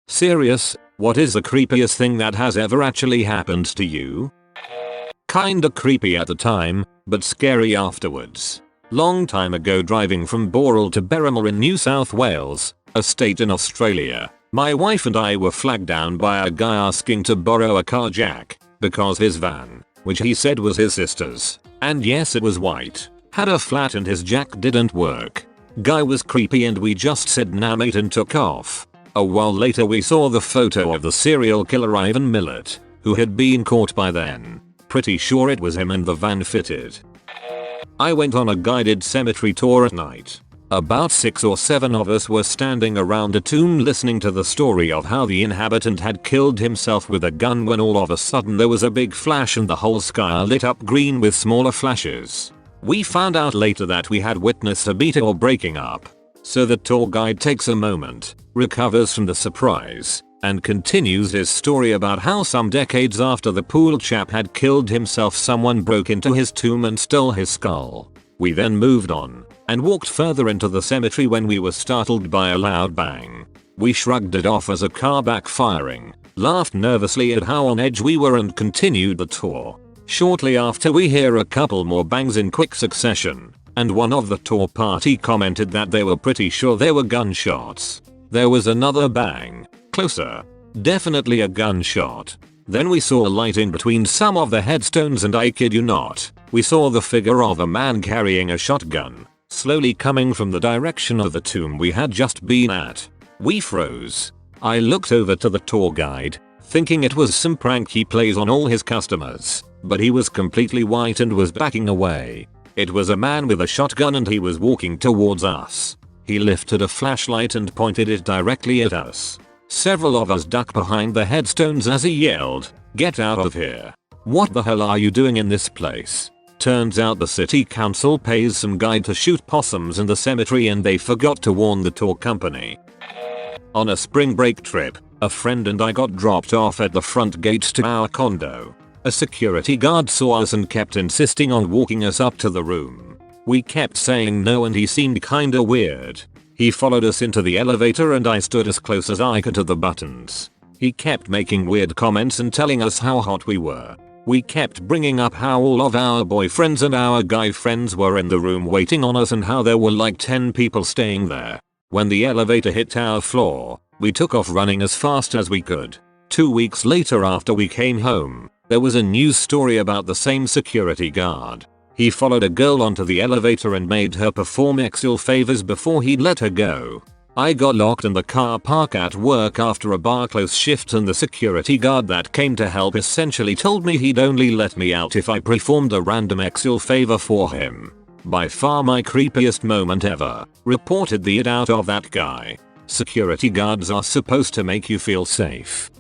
Serious, what is the creepiest thing that has ever actually happened to you? Kinda creepy at the time, but scary afterwards. Long time ago, driving from Boral to Berrimah in New South Wales, a state in Australia, my wife and I were flagged down by a guy asking to borrow a car jack because his van, which he said was his sister's, and yes it was white, had a flat and his jack didn't work. Guy was creepy and we just said nah mate and took off. A while later we saw the photo of the serial killer Ivan Millett, who had been caught by then. Pretty sure it was him and the van fitted. I went on a guided cemetery tour at night. About 6 or 7 of us were standing around a tomb listening to the story of how the inhabitant had killed himself with a gun when all of a sudden there was a big flash and the whole sky lit up green with smaller flashes. We found out later that we had witnessed a beating or breaking up. So the tour guide takes a moment, recovers from the surprise, and continues his story about how some decades after the pool chap had killed himself someone broke into his tomb and stole his skull. We then moved on and walked further into the cemetery when we were startled by a loud bang. We shrugged it off as a car backfiring, laughed nervously at how on edge we were and continued the tour. Shortly after we hear a couple more bangs in quick succession, and one of the tour party commented that they were pretty sure they were gunshots. There was another bang, closer, definitely a gunshot. Then we saw lighting between some of the headstones and I kid you not, we saw the figure of a man carrying a shotgun, slowly coming from the direction of the tomb we had just been at. We froze. I looked over to the tour guide, thinking it was some prank he plays on all his customers, but he was completely white and was backing away. It was a man with a shotgun and he was walking towards us. He lifted a flashlight and pointed it directly at us. Several of us ducked behind the headstones as he yelled, "Get out of here. What the hell are you doing in this place?" Turns out the city council pays some guy to shoot possums in the cemetery and they forgot to warn the tour company. On a spring break trip, a friend and I got dropped off at the front gate to our condo. A security guard saw us and kept insisting on walking us up to the room. We kept saying no and he seemed kinda weird. He followed us into the elevator and I stood as close as I could to the buttons. He kept making weird comments and telling us how hot we were. We kept bringing up how all of our boyfriends and our guy friends were in the room waiting on us and how there were like 10 people staying there. When the elevator hit our floor, we took off running as fast as we could. 2 weeks later after we came home, there was a news story about the same security guard. He followed a girl onto the elevator and made her perform sexual favors before he'd let her go. I got locked in the car park at work after a bar close shift and the security guard that came to help essentially told me he'd only let me out if I performed a random sexual favor for him. By far my creepiest moment ever. Reported the it out of that guy. Security guards are supposed to make you feel safe.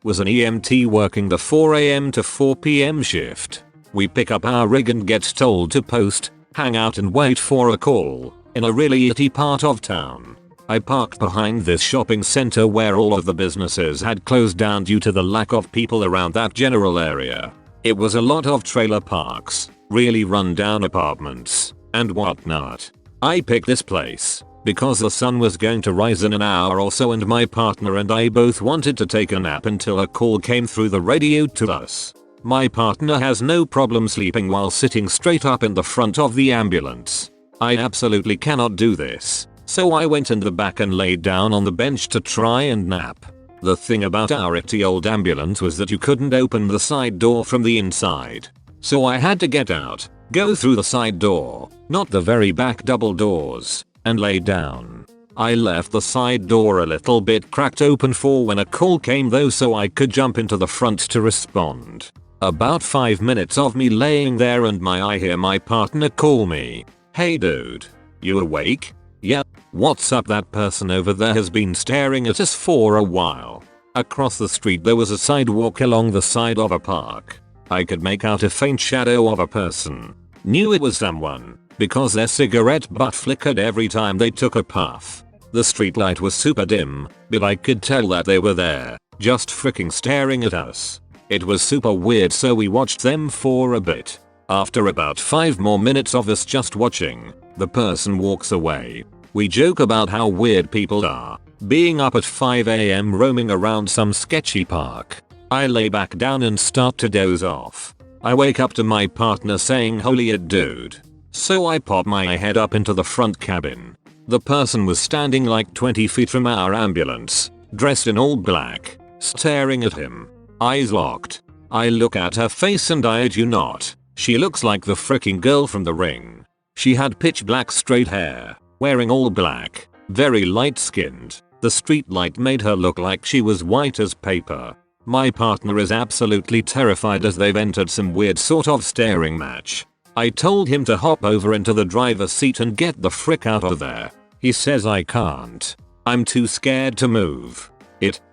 Was an EMT working the 4 AM to 4 PM shift. We pick up our rig and get told to post, hang out and wait for a call in a really itty part of town. I parked behind this shopping center where all of the businesses had closed down due to the lack of people around that general area. It was a lot of trailer parks, really run down apartments, and whatnot. I picked this place because the sun was going to rise in an hour or so and my partner and I both wanted to take a nap until a call came through the radio to us. My partner has no problem sleeping while sitting straight up in the front of the ambulance. I absolutely cannot do this, so I went in the back and laid down on the bench to try and nap. The thing about our itty old ambulance was that you couldn't open the side door from the inside. So I had to get out, go through the side door, not the very back double doors, and lay down. I left the side door a little bit cracked open for when a call came though so I could jump into the front to respond. About 5 minutes of me laying there and I hear my partner call me. "Hey dude, you awake?" "Yeah, what's up?" "That person over there has been staring at us for a while." Across the street there was a sidewalk along the side of a park. I could make out a faint shadow of a person. Knew it was someone because their cigarette butt flickered every time they took a puff. The streetlight was super dim, but I could tell that they were there, just freaking staring at us. It was super weird so we watched them for a bit. After about 5 more minutes of us just watching, the person walks away. We joke about how weird people are, Being up at 5 AM roaming around some sketchy park. I lay back down and start to doze off. I wake up to my partner saying holy it dude. So I pop my head up into the front cabin. The person was standing like 20 feet from our ambulance, dressed in all black, staring at him. Eyes locked. I look at her face and I do not. She looks like the freaking girl from The Ring. She had pitch black straight hair, wearing all black, very light skinned. The street light made her look like she was white as paper. My partner is absolutely terrified as they've entered some weird sort of staring match. I told him to hop over into the driver's seat and get the frick out of there. He says I can't. I'm too scared to move.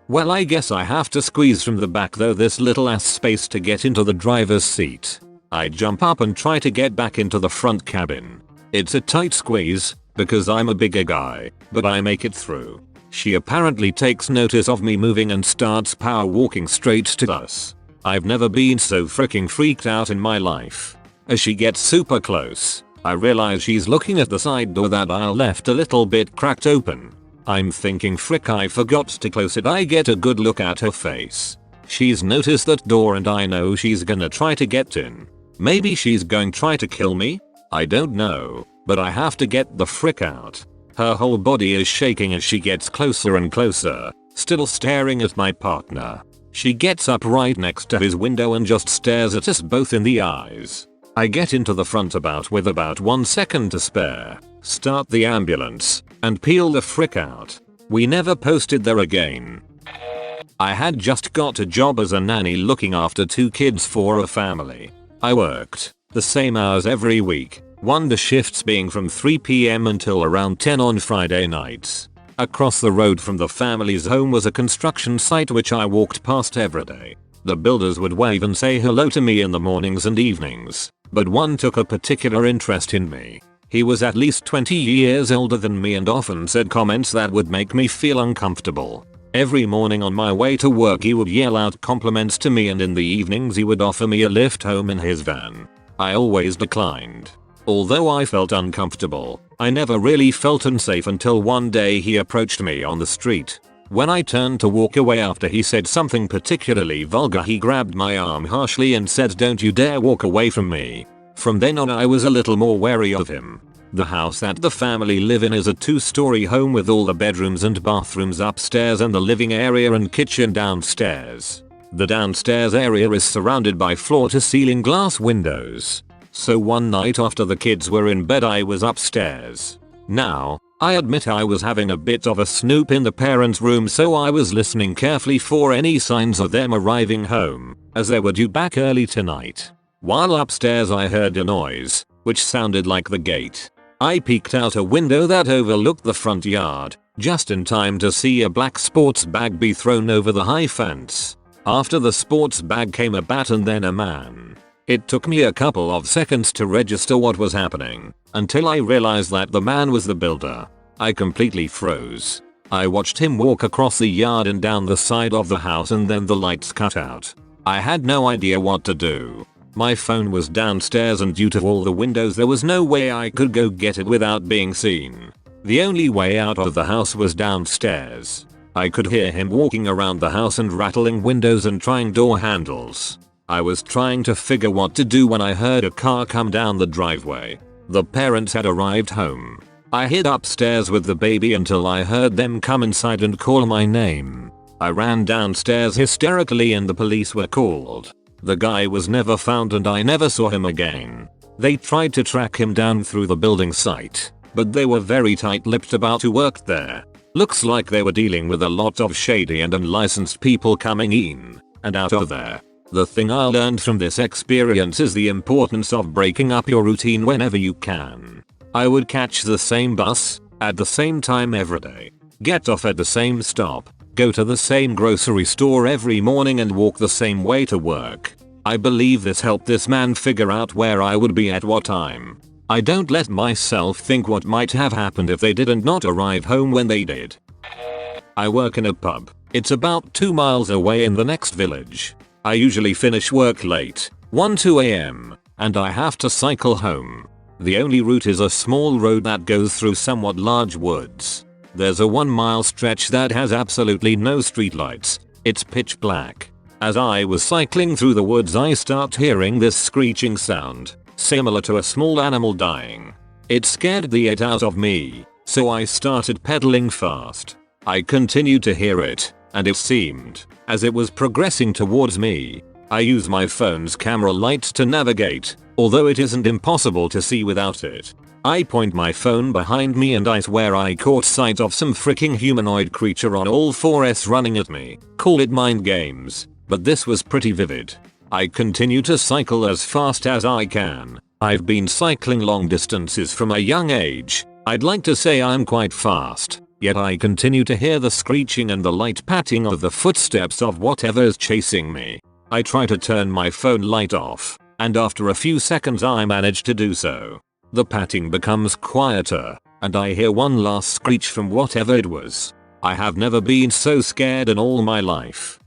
Well, I guess I have to squeeze from the back though this little ass space to get into the driver's seat. I jump up and try to get back into the front cabin. It's a tight squeeze because I'm a bigger guy, but I make it through. She apparently takes notice of me moving and starts power walking straight to us. I've never been so freaking freaked out in my life. As she gets super close, I realize she's looking at the side door that I left a little bit cracked open. I'm thinking frick I forgot to close it. I get a good look at her face. She's noticed that door and I know she's gonna try to get in. Maybe she's going to try to kill me? I don't know, but I have to get the frick out. Her whole body is shaking as she gets closer and closer, still staring at my partner. She gets up right next to his window and just stares at us both in the eyes. I get into the front with about 1 second to spare, start the ambulance, and peel the frick out. We never posted there again. I had just got a job as a nanny looking after 2 kids for a family. I worked the same hours every week, the shifts being from 3 PM until around 10 on Friday nights. Across the road from the family's home was a construction site which I walked past every day. The builders would wave and say hello to me in the mornings and evenings, but one took a particular interest in me. He was at least 20 years older than me and often said comments that would make me feel uncomfortable. Every morning on my way to work he would yell out compliments to me and in the evenings he would offer me a lift home in his van. I always declined. Although I felt uncomfortable, I never really felt unsafe until one day he approached me on the street. When I turned to walk away after he said something particularly vulgar, he grabbed my arm harshly and said, "Don't you dare walk away from me." From then on I was a little more wary of him. The house that the family live in is a 2-story home with all the bedrooms and bathrooms upstairs and the living area and kitchen downstairs. The downstairs area is surrounded by floor-to-ceiling glass windows. So one night after the kids were in bed I was upstairs. Now, I admit I was having a bit of a snoop in the parents' room, so I was listening carefully for any signs of them arriving home, as they were due back early tonight. While upstairs I heard a noise, which sounded like the gate. I peeked out a window that overlooked the front yard, just in time to see a black sports bag be thrown over the high fence. After the sports bag came a bat and then a man. It took me a couple of seconds to register what was happening, until I realized that the man was the builder. I completely froze. I watched him walk across the yard and down the side of the house and then the lights cut out. I had no idea what to do. My phone was downstairs and due to all the windows there was no way I could go get it without being seen. The only way out of the house was downstairs. I could hear him walking around the house and rattling windows and trying door handles. I was trying to figure what to do when I heard a car come down the driveway. The parents had arrived home. I hid upstairs with the baby until I heard them come inside and call my name. I ran downstairs hysterically and the police were called. The guy was never found and I never saw him again. They tried to track him down through the building site, but they were very tight-lipped about who worked there. Looks like they were dealing with a lot of shady and unlicensed people coming in and out of there. The thing I learned from this experience is the importance of breaking up your routine whenever you can. I would catch the same bus, at the same time every day, get off at the same stop, go to the same grocery store every morning and walk the same way to work. I believe this helped this man figure out where I would be at what time. I don't let myself think what might have happened if they did not arrive home when they did. I work in a pub. It's about 2 miles away in the next village. I usually finish work late, 1-2 AM, and I have to cycle home. The only route is a small road that goes through somewhat large woods. There's a 1-mile stretch that has absolutely no streetlights. It's pitch black. As I was cycling through the woods, I start hearing this screeching sound, similar to a small animal dying. It scared the shit out of me, so I started pedaling fast. I continued to hear it, and it seemed as it was progressing towards me. I use my phone's camera lights to navigate, although it isn't impossible to see without it. I point my phone behind me and I swear I caught sight of some freaking humanoid creature on all fours running at me. Call it mind games, but this was pretty vivid. I continue to cycle as fast as I can. I've been cycling long distances from a young age. I'd like to say I'm quite fast, yet I continue to hear the screeching and the light patting of the footsteps of whatever's chasing me. I try to turn my phone light off, and after a few seconds I manage to do so. The patting becomes quieter, and I hear one last screech from whatever it was. I have never been so scared in all my life.